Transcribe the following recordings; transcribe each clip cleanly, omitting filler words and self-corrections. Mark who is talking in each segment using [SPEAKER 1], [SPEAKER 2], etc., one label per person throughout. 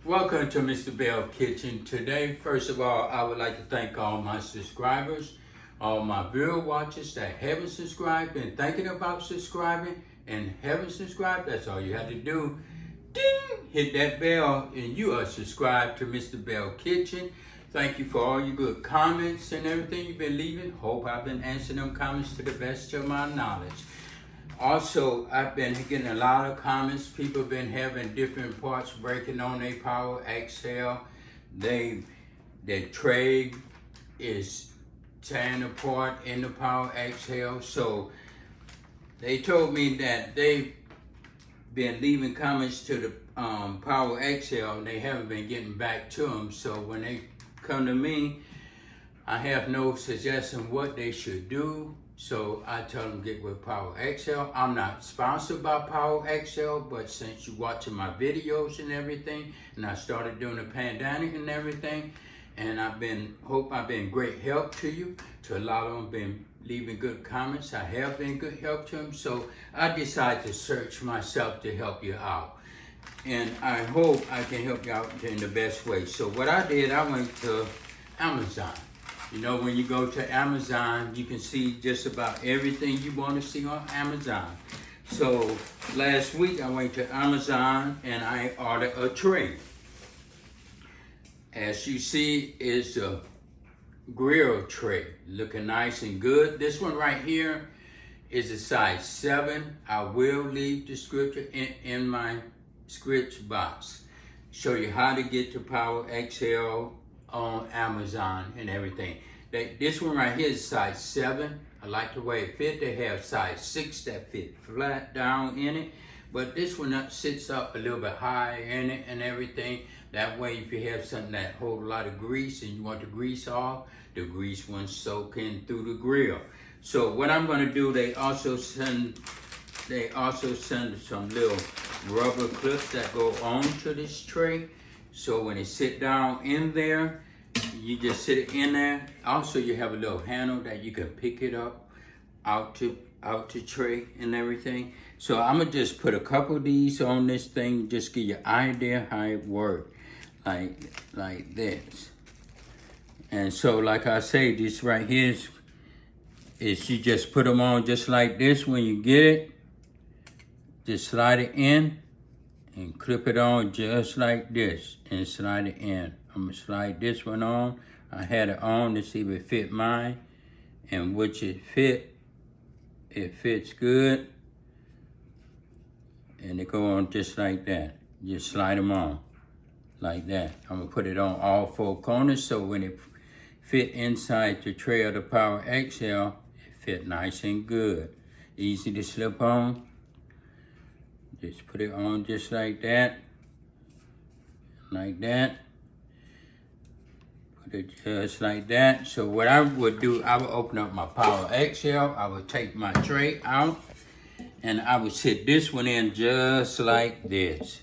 [SPEAKER 1] Welcome to Mr. Bell Kitchen. Today, first of all, I would like to thank all my subscribers, all my viewer watchers that haven't subscribed, been thinking about subscribing and haven't subscribed. That's all you have to do. Ding! Hit that bell and you are subscribed to Mr. Bell Kitchen. Thank you for all your good comments and everything you've been leaving. Hope I've been answering them comments to the best of my knowledge. Also, I've been getting a lot of comments. People have been having different parts breaking on their Power XL. Their tray is tearing apart in the Power XL. So they told me that they've been leaving comments to the Power XL and they haven't been getting back to them. So when they come to me, I have no suggestion what they should do. So I tell them get with Power XL. I'm not sponsored by Power XL, but since you're watching my videos and everything, and I started doing the pandemic and everything, and hope I've been great help to you. To a lot of them been leaving good comments. I have been good help to them. So I decided to search myself to help you out. And I hope I can help you out in the best way. So what I did, I went to Amazon. You know, when you go to Amazon, you can see just about everything you want to see on Amazon. So last week I went to Amazon and I ordered a tray. As you see, it's a grill tray, looking nice and good. This one right here is a size 7. I will leave the description in my script box. Show you how to get to Power XL on Amazon and everything. This one right here is size 7. I like the way it fit. They have size 6 that fit flat down in it, but this one sits up a little bit higher in it and everything. That way, if you have something that holds a lot of grease and you want the grease off, the grease won't soak in through the grill. So what I'm going to do, they also send some little rubber clips that go onto this tray. So when it sit down in there, you just sit it in there. Also, you have a little handle that you can pick it up out to tray and everything. So I'm gonna just put a couple of these on this thing, just give you an idea how it works, like this. And so, like I say, this right here is you just put them on just like this. When you get it, just slide it in and clip it on just like this and slide it in. I'm gonna slide this one on. I had it on to see if it fit mine, and which it fits good. And they go on just like that. Just slide them on like that. I'm gonna put it on all 4 corners so when it fit inside the tray of the Power XL, it fit nice and good. Easy to slip on. Just put it on just like that. Like that. Put it just like that. So what I would do, I would open up my Power XL. I would take my tray out and I would sit this one in just like this.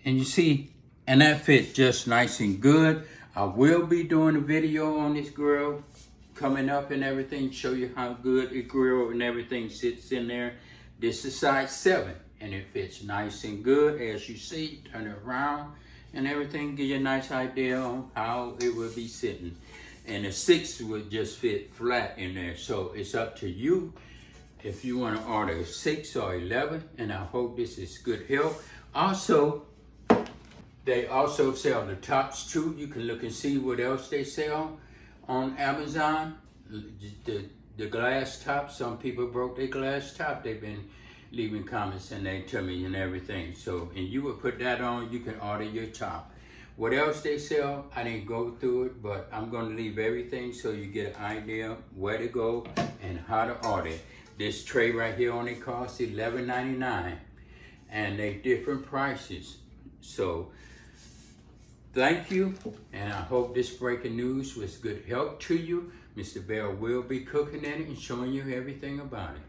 [SPEAKER 1] And you see, and that fits just nice and good. I will be doing a video on this grill coming up and everything, show you how good the grill and everything sits in there. This is size 7 and it fits nice and good. As you see, turn it around and everything, give you a nice idea on how it will be sitting. And the 6 would just fit flat in there. So it's up to you if you want to order a 6 or 11, and I hope this is good help. Also, they also sell the tops too. You can look and see what else they sell on Amazon. The glass top, some people broke their glass top. They've been leaving comments and they tell me and everything. So, and you would put that on, you can order your top. What else they sell, I didn't go through it, but I'm gonna leave everything so you get an idea where to go and how to order it. This tray right here only costs $11.99 and they different prices. So, thank you, and I hope this breaking news was good help to you. Mr. Bell will be cooking in it and showing you everything about it.